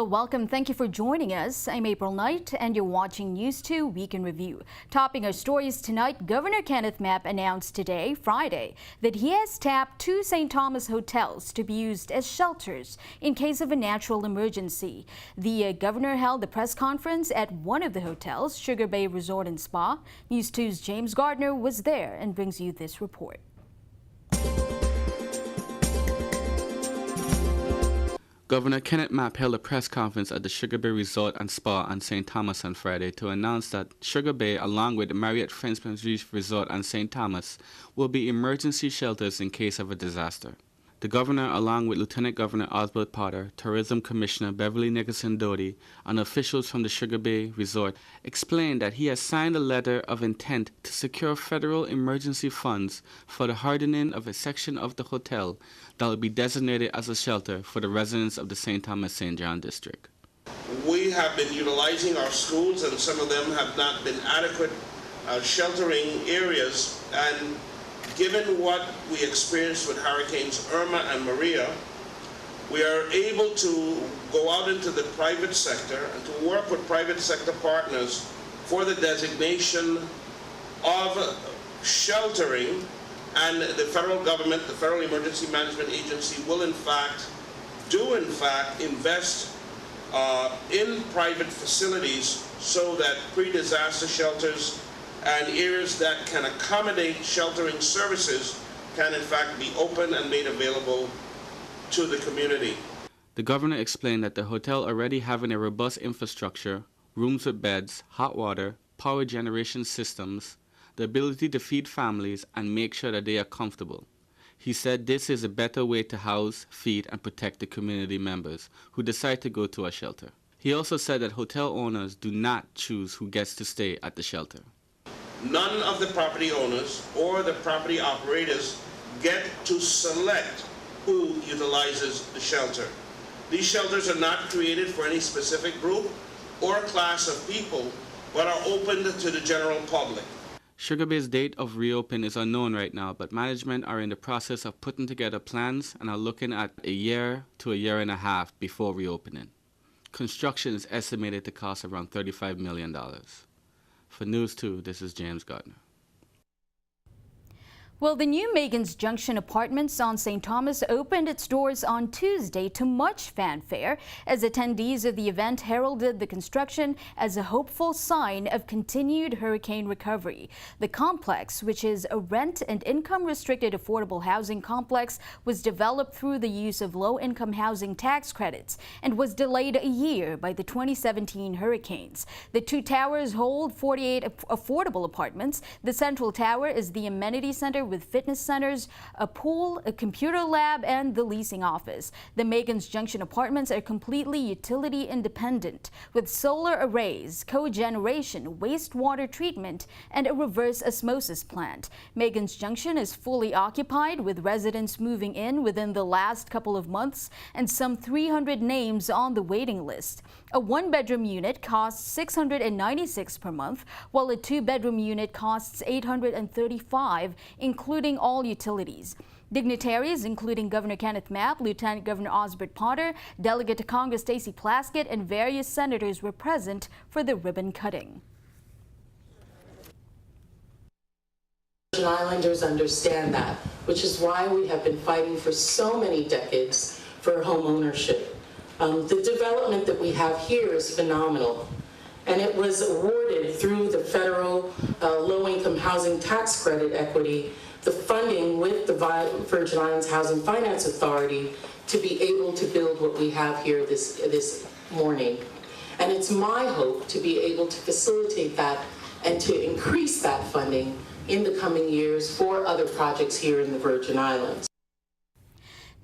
Hello, welcome. Thank you for joining us. I'm April Knight and you're watching News 2 Week in Review. Topping our stories tonight, Governor Kenneth Mapp announced today, Friday, that he has tapped 2 St. Thomas hotels to be used as shelters in case of a natural emergency. The governor held a press conference at one of the hotels, SUGARBAY Resort and Spa. News 2's James Gardner was there and brings you this report. Governor Kenneth Mapp held a press conference at the SUGARBAY Resort and Spa on St. Thomas on Friday to announce that SUGARBAY, along with Marriott Frenchman's Reef Resort and St. Thomas, will be emergency shelters in case of a disaster. The governor, along with Lieutenant Governor Osbert Potter, Tourism Commissioner Beverly Nicholson Doty, and officials from the SUGARBAY Resort, explained that he has signed a letter of intent to secure federal emergency funds for the hardening of a section of the hotel that will be designated as a shelter for the residents of the St. Thomas St. John district. We have been utilizing our schools, and some of them have not been adequate sheltering areas, and given what we experienced with Hurricanes Irma and Maria, we are able to go out into the private sector and to work with private sector partners for the designation of sheltering, and the federal government, the Federal Emergency Management Agency, will in fact invest in private facilities so that pre-disaster shelters and areas that can accommodate sheltering services can in fact be open and made available to the community. The governor explained that the hotel already having a robust infrastructure, rooms with beds, hot water, power generation systems, the ability to feed families and make sure that they are comfortable. He said this is a better way to house, feed, and protect the community members who decide to go to a shelter. He also said that hotel owners do not choose who gets to stay at the shelter. None of the property owners or the property operators get to select who utilizes the shelter. These shelters are not created for any specific group or class of people, but are open to the general public. SUGARBAY's date of reopen is unknown right now, but management are in the process of putting together plans and are looking at a year to a year and a half before reopening. Construction is estimated to cost around $35 million. For News 2, this is James Gardner. Well, the new Megan's Junction Apartments on St. Thomas opened its doors on Tuesday to much fanfare as attendees of the event heralded the construction as a hopeful sign of continued hurricane recovery. The complex, which is a rent and income-restricted affordable housing complex, was developed through the use of low-income housing tax credits and was delayed a year by the 2017 hurricanes. The 2 towers hold 48 affordable apartments. The central tower is the amenity center with fitness centers, a pool, a computer lab, and the leasing office. The Megan's Junction Apartments are completely utility independent with solar arrays, cogeneration, wastewater treatment, and a reverse osmosis plant. Megan's Junction is fully occupied with residents moving in within the last couple of months and some 300 names on the waiting list. A 1-bedroom unit costs $696 per month, while a 2-bedroom unit costs $835, including all utilities. Dignitaries, including Governor Kenneth Mapp, Lieutenant Governor Osbert Potter, Delegate to Congress Stacey Plaskett, and various senators were present for the ribbon cutting. Virgin Islanders understand that, which is why we have been fighting for so many decades for home ownership. The development that we have here is phenomenal, and it was awarded through the federal low-income housing tax credit equity, the funding with the Virgin Islands Housing Finance Authority to be able to build what we have here this morning. And it's my hope to be able to facilitate that and to increase that funding in the coming years for other projects here in the Virgin Islands.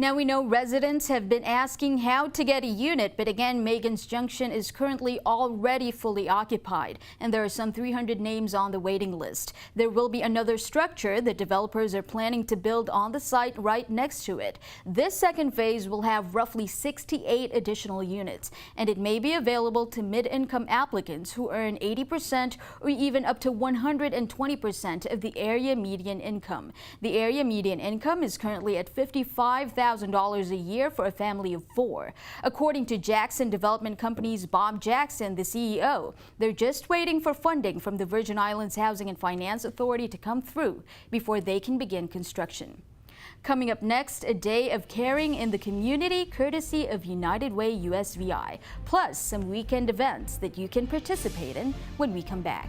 Now, we know residents have been asking how to get a unit, but again, Megan's Junction is currently already fully occupied, and there are some 300 names on the waiting list. There will be another structure that developers are planning to build on the site right next to it. This second phase will have roughly 68 additional units, and it may be available to mid-income applicants who earn 80% or even up to 120% of the area median income. The area median income is currently at $55,000 $6,000 a year for a family of 4. According to Jackson Development Company's Bob Jackson, the CEO, they're just waiting for funding from the Virgin Islands Housing and Finance Authority to come through before they can begin construction. Coming up next, a day of caring in the community courtesy of United Way USVI, plus some weekend events that you can participate in when we come back.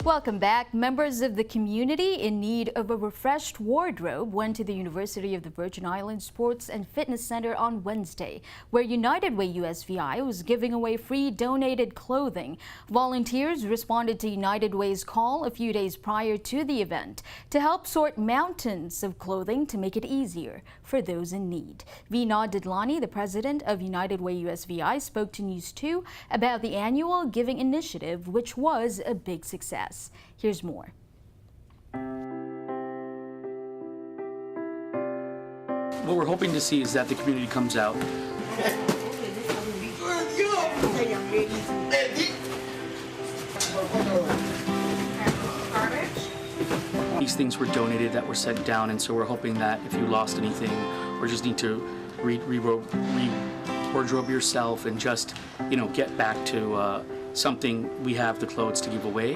Welcome back. Members of the community in need of a refreshed wardrobe went to the University of the Virgin Islands Sports and Fitness Center on Wednesday, where United Way USVI was giving away free donated clothing. Volunteers responded to United Way's call a few days prior to the event to help sort mountains of clothing to make it easier for those in need. Vinod Didlani, the president of United Way USVI, spoke to News 2 about the annual giving initiative, which was a big success. Here's more. What we're hoping to see is that the community comes out. These things were donated that were sent down, and so we're hoping that if you lost anything or just need to wardrobe yourself and just, get back to something, we have the clothes to give away,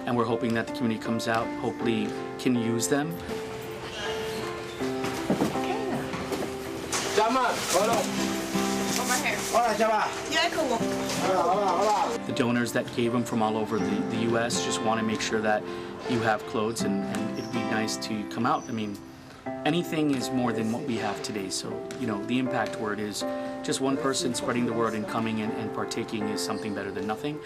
and we're hoping that the community comes out, hopefully can use them. The donors that gave them from all over the U.S. just want to make sure that you have clothes, and it'd be nice to come out. I mean, anything is more than what we have today, so, the impact word is just one person spreading the word and coming and partaking is something better than nothing.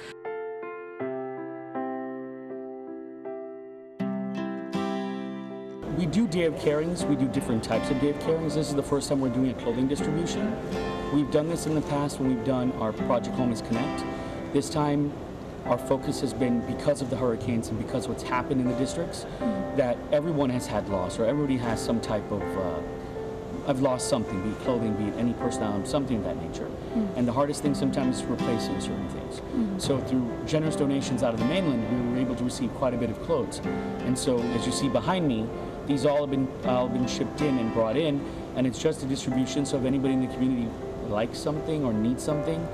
We do day of carings. We do different types of day of carings. This is the first time we're doing a clothing distribution. We've done this in the past when we've done our Project Homeless Connect. This time, our focus has been, because of the hurricanes and because of what's happened in the districts, that everyone has had loss, or everybody has some type of, I've lost something, be it clothing, be it any personality, something of that nature. And the hardest thing sometimes is replacing certain things. So through generous donations out of the mainland, we were able to receive quite a bit of clothes. And so, as you see behind me, these all have been shipped in and brought in, and it's just a distribution, so if anybody in the community likes something or needs something,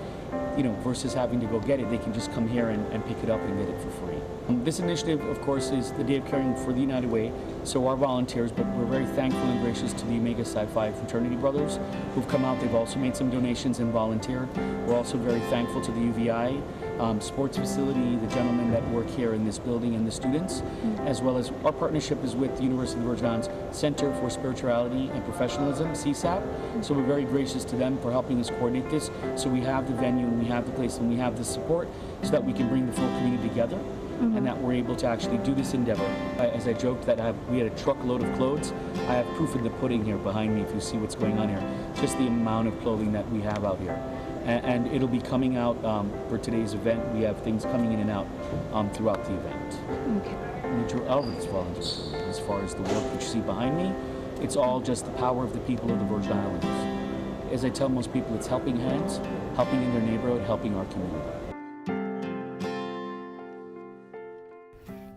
versus having to go get it, they can just come here and pick it up and get it for free. This initiative, of course, is the Day of Caring for the United Way, so our volunteers, but we're very thankful and gracious to the Omega Psi Phi fraternity brothers who've come out. They've also made some donations and volunteered. We're also very thankful to the UVI sports facility, the gentlemen that work here in this building, and the students, as well as our partnership is with the University of the Virgin Islands Center for Spirituality and Professionalism, CSAP. So we're very gracious to them for helping us coordinate this. So we have the venue, and we have the place, and we have the support so that we can bring the full community together. And that we're able to actually do this endeavor. As I joked that we had a truckload of clothes, I have proof of the pudding here behind me if you see what's going on here. Just the amount of clothing that we have out here. And it'll be coming out for today's event. We have things coming in and out throughout the event. Okay. All of it's volunteers. As far as the work that you see behind me, it's all just the power of the people of the Virgin Islands. As I tell most people, it's helping hands, helping in their neighborhood, helping our community.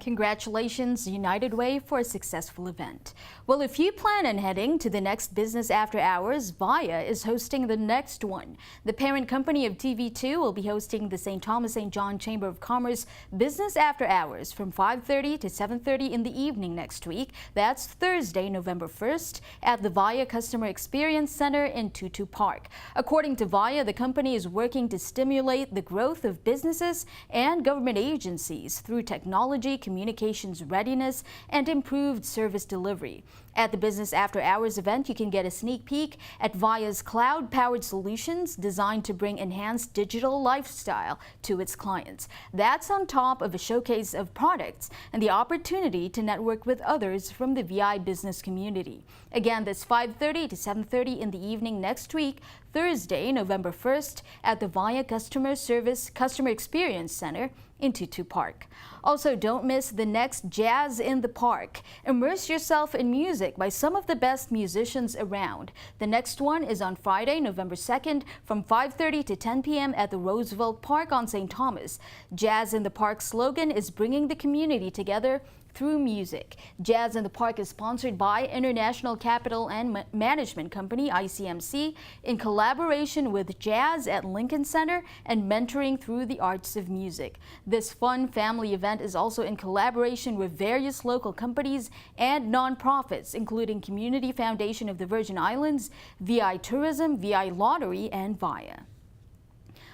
Congratulations, United Way, for a successful event. Well, if you plan on heading to the next Business After Hours, VIA is hosting the next one. The parent company of TV2 will be hosting the St. Thomas St. John Chamber of Commerce Business After Hours from 5:30 to 7:30 in the evening next week. That's Thursday, November 1st, at the VIA Customer Experience Center in Tutu Park. According to VIA, the company is working to stimulate the growth of businesses and government agencies through technology, communications readiness, and improved service delivery. At the Business After Hours event, you can get a sneak peek at VIA's cloud-powered solutions designed to bring enhanced digital lifestyle to its clients. That's on top of a showcase of products and the opportunity to network with others from the VI business community. Again, that's 5:30 to 7:30 in the evening next week, Thursday, November 1st, at the VIA Customer Experience Center in Tutu Park. Also, don't miss the next Jazz in the Park. Immerse yourself in music music by some of the best musicians around. The next one is on Friday, November 2nd from 5:30 to 10 p.m. at the Roosevelt Park on St. Thomas. Jazz in the Park slogan is bringing the community together through music. Jazz in the Park is sponsored by International Capital and Management Company, ICMC, in collaboration with Jazz at Lincoln Center and Mentoring Through the Arts of Music. This fun family event is also in collaboration with various local companies and nonprofits, including Community Foundation of the Virgin Islands, VI Tourism, VI Lottery, and VIA.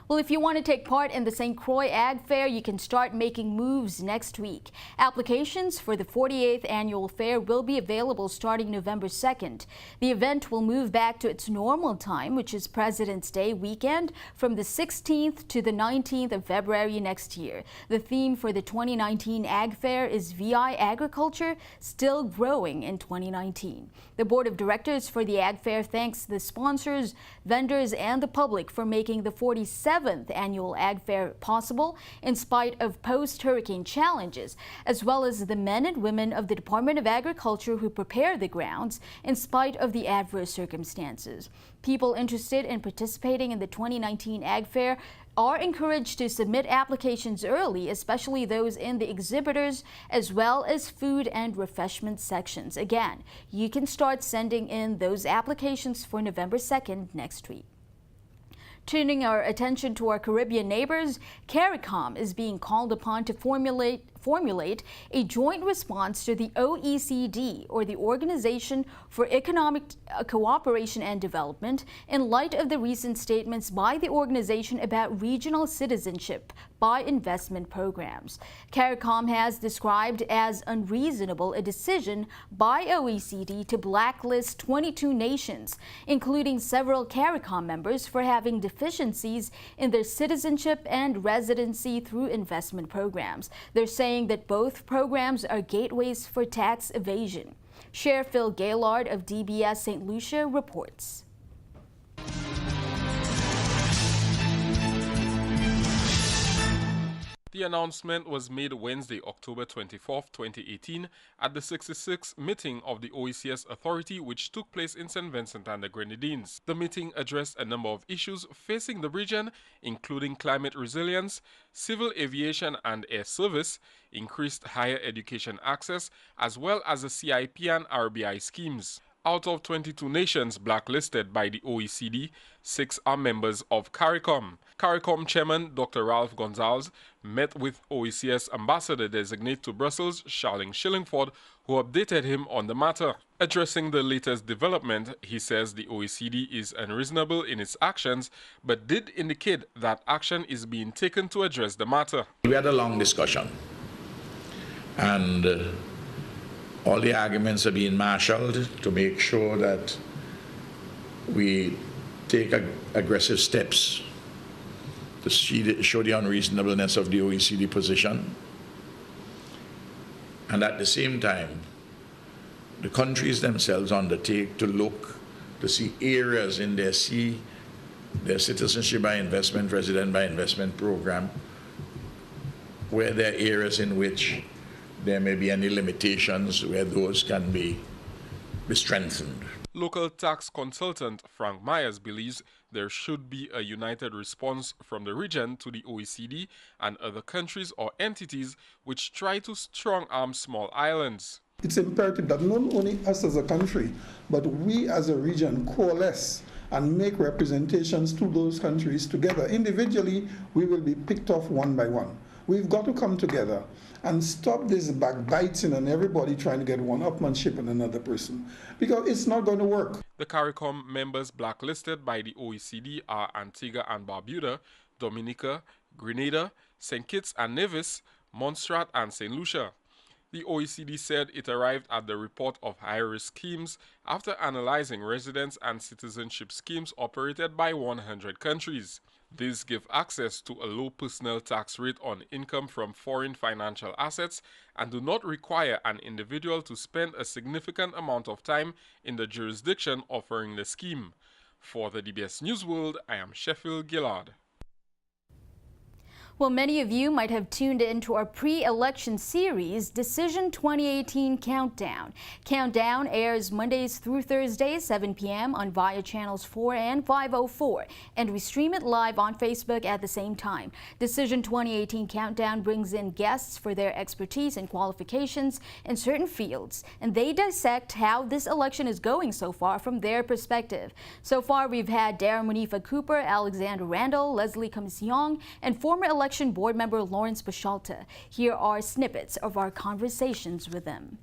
Well, if you want to take part in the St. Croix Ag Fair, you can start making moves next week. Applications for the 48th Annual Fair will be available starting November 2nd. The event will move back to its normal time, which is President's Day weekend, from the 16th to the 19th of February next year. The theme for the 2019 Ag Fair is VI Agriculture, Still Growing in 2019. The Board of Directors for the Ag Fair thanks the sponsors, vendors, and the public for making the 47th Annual Ag Fair possible in spite of post-hurricane challenges, as well as the men and women of the Department of Agriculture who prepare the grounds in spite of the adverse circumstances. People interested in participating in the 2019 Ag Fair are encouraged to submit applications early, especially those in the exhibitors as well as food and refreshment sections. Again, you can start sending in those applications for November 2nd next week. Turning our attention to our Caribbean neighbors, CARICOM is being called upon to formulate a joint response to the OECD, or the Organization for Economic Cooperation and Development, in light of the recent statements by the organization about regional citizenship by investment programs. CARICOM has described as unreasonable a decision by OECD to blacklist 22 nations, including several CARICOM members, for having deficiencies in their citizenship and residency through investment programs. They're saying that both programs are gateways for tax evasion. Sheriff Phil Gaylord of DBS St. Lucia reports. The announcement was made Wednesday, October 24, 2018, at the 66th meeting of the OECS Authority, which took place in St. Vincent and the Grenadines. The meeting addressed a number of issues facing the region, including climate resilience, civil aviation and air service, increased higher education access, as well as the CIP and RBI schemes. Out of 22 nations blacklisted by the OECD, 6 are members of CARICOM. CARICOM Chairman Dr. Ralph Gonzalez met with OECS Ambassador-designate to Brussels, Charlene Schillingford, who updated him on the matter. Addressing the latest development, he says the OECD is unreasonable in its actions, but did indicate that action is being taken to address the matter. We had a long discussion, and all the arguments are being marshaled to make sure that we take aggressive steps to show the unreasonableness of the OECD position. And at the same time, the countries themselves undertake to look to see areas in their citizenship by investment, resident by investment program, where there are areas in which there may be any limitations, where those can be strengthened. Local tax consultant Frank Myers believes there should be a united response from the region to the OECD and other countries or entities which try to strong-arm small islands. It's imperative that not only us as a country, but we as a region coalesce and make representations to those countries together. Individually, we will be picked off one by one. We've got to come together and stop this backbiting and everybody trying to get one-upmanship in another person, because it's not going to work. The CARICOM members blacklisted by the OECD are Antigua and Barbuda, Dominica, Grenada, St. Kitts and Nevis, Montserrat and St. Lucia. The OECD said it arrived at the report of high-risk schemes after analyzing residence and citizenship schemes operated by 100 countries. These give access to a low personal tax rate on income from foreign financial assets and do not require an individual to spend a significant amount of time in the jurisdiction offering the scheme. For the DBS News World, I am Sheffield Gillard. Well, many of you might have tuned into our pre-election series, Decision 2018 Countdown. Countdown airs Mondays through Thursdays, 7 p.m. on VIA channels 4 and 504, and we stream it live on Facebook at the same time. Decision 2018 Countdown brings in guests for their expertise and qualifications in certain fields, and they dissect how this election is going so far from their perspective. So far, we've had Darren Munifa Cooper, Alexander Randall, Leslie Comisiong, and former election board member Lawrence Bashalta. Here are snippets of our conversations with them.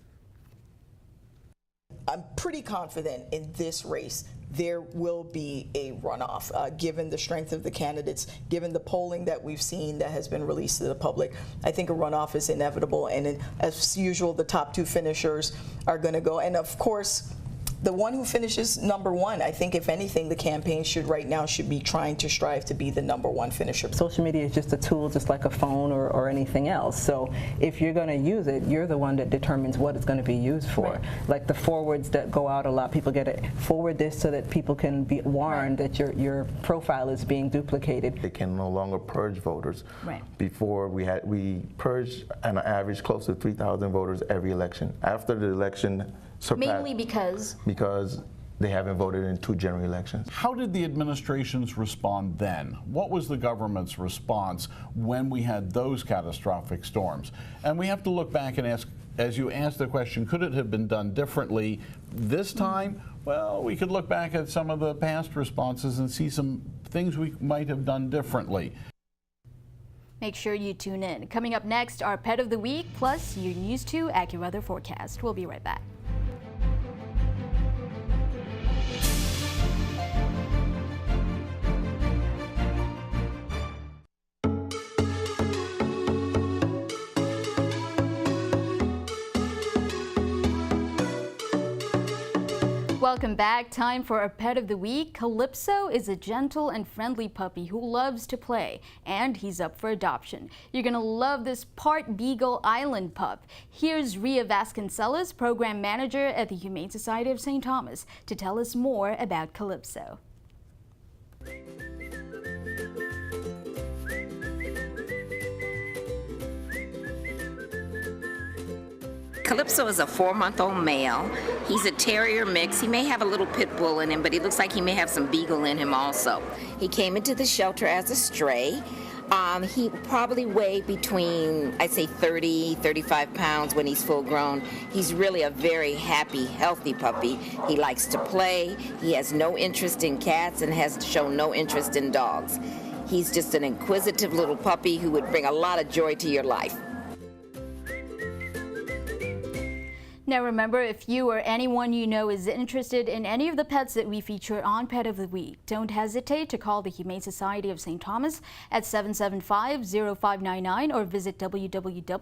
I'm pretty confident in this race there will be a runoff, given the strength of the candidates, given the polling that we've seen that has been released to the public. I think a runoff is inevitable, and as usual, the top two finishers are going to go. And of course, the one who finishes number one, I think if anything, the campaign right now be trying to strive to be the number one finisher. Social media is just a tool, just like a phone or anything else. So if you're going to use it, you're the one that determines what it's going to be used for. Right. Like the forwards that go out a lot, people get it, forward this so that people can be warned that your profile is being duplicated. They can no longer purge voters. Right. Before we purged on an average close to 3,000 voters every election. After the election, mainly because they haven't voted in 2 general elections. How did the administrations respond then? What was the government's response when we had those catastrophic storms? And we have to look back and ask, as you asked the question, could it have been done differently this time? Well, we could look back at some of the past responses and see some things we might have done differently. Make sure you tune in. Coming up next, our Pet of the Week, plus your News 2 AccuWeather forecast. We'll be right back. Welcome back. Time for our Pet of the Week. CALYPSO is a gentle and friendly puppy who loves to play, and he's up for adoption. You're going to love this part Beagle Island pup. Here's Ria Vasconcelos, Program Manager at the Humane Society of St. Thomas, to tell us more about CALYPSO. CALYPSO is a 4-month-old male. He's a terrier mix. He may have a little pit bull in him, but he looks like he may have some beagle in him also. He came into the shelter as a stray. He probably weighed between, I'd say, 30, 35 pounds when he's full grown. He's really a very happy, healthy puppy. He likes to play. He has no interest in cats and has shown no interest in dogs. He's just an inquisitive little puppy who would bring a lot of joy to your life. Now remember, if you or anyone you know is interested in any of the pets that we feature on Pet of the Week, don't hesitate to call the Humane Society of St. Thomas at 775-0599 or visit www.hsstt.com.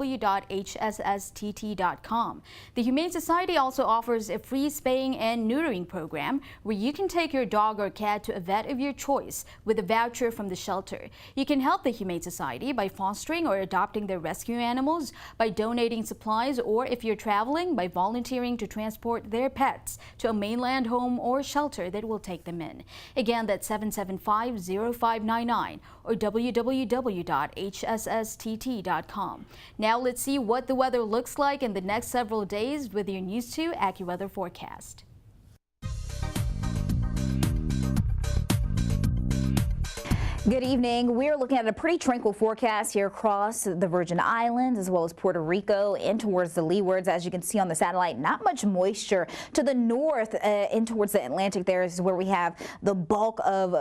The Humane Society also offers a free spaying and neutering program where you can take your dog or cat to a vet of your choice with a voucher from the shelter. You can help the Humane Society by fostering or adopting their rescue animals, by donating supplies, or if you're traveling, by volunteering to transport their pets to a mainland home or shelter that will take them in. Again, that's 775-0599 or www.hsstt.com. Now let's see what the weather looks like in the next several days with your News 2 AccuWeather forecast. Good evening. We're looking at a pretty tranquil forecast here across the Virgin Islands as well as Puerto Rico and towards the leewards. As you can see on the satellite, not much moisture to the north in towards the Atlantic. There is where we have the bulk of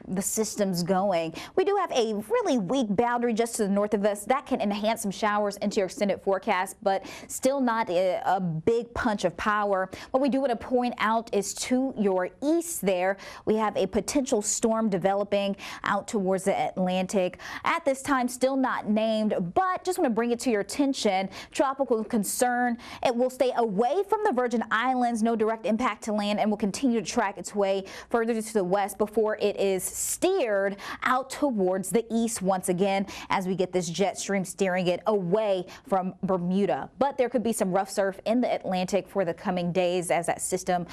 the systems going. We do have a really weak boundary just to the north of us that can enhance some showers into your extended forecast, but still not a big punch of power. What we do want to point out is to your east there, we have a potential storm developing out towards the Atlantic. At this time, still not named, but just want to bring it to your attention. Tropical concern. It will stay away from the Virgin Islands, no direct impact to land, and will continue to track its way further to the west before it is steered out towards the east once again as we get this jet stream steering it away from Bermuda. But there could be some rough surf in the Atlantic for the coming days as that system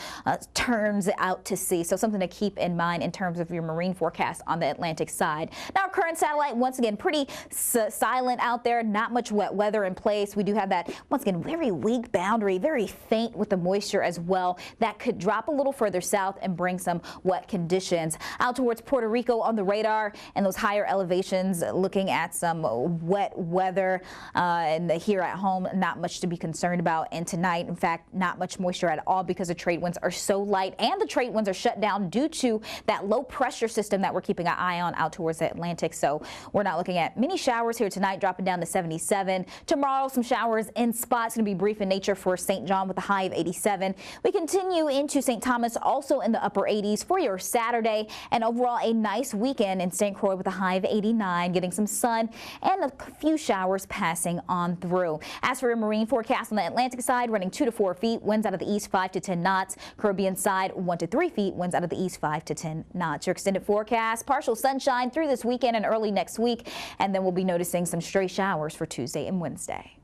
turns out to sea. So something to keep in mind in terms of your marine forecast on the Atlantic side. Now, our current satellite, once again, pretty silent out there, not much wet weather in place. We do have that, once again, very weak boundary, very faint with the moisture as well. That could drop a little further south and bring some wet conditions. Out towards Puerto Rico on the radar and those higher elevations, looking at some wet weather. And here at home, not much to be concerned about. And tonight, in fact, not much moisture at all because the trade winds are so light and the trade winds are shut down due to that low pressure system that we're keeping an eye on out towards the Atlantic. So we're not looking at many showers here tonight, dropping down to 77. Tomorrow, some showers in spots, going to be brief in nature for St. John with a high of 87. We continue into St. Thomas, also in the upper 80s for your Saturday, and overall a nice weekend in St. Croix with a high of 89, getting some sun and a few showers passing on through. As for your marine forecast on the Atlantic side, running 2 to 4 feet, winds out of the east 5 to 10 knots. Caribbean side 1 to 3 feet, winds out of the east 5 to 10 knots. Your extended forecast, partial sunshine through this weekend and early next week, and then we'll be noticing some stray showers for Tuesday and Wednesday.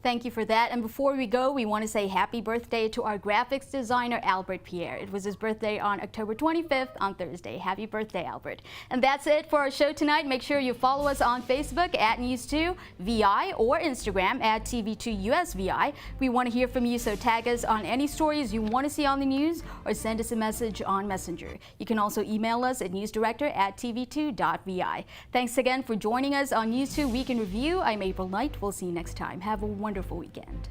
Thank you for that. And before we go, we want to say happy birthday to our graphics designer, Albert Pierre. It was his birthday on October 25th on Thursday. Happy birthday, Albert. And that's it for our show tonight. Make sure you follow us on Facebook at News2VI or Instagram at TV2 USVI. We want to hear from you, so tag us on any stories you want to see on the news or send us a message on Messenger. You can also email us at newsdirector@tv2.vi. Thanks again for joining us on News 2 Week in Review. I'm April Knight. We'll see you next time. Have a wonderful weekend.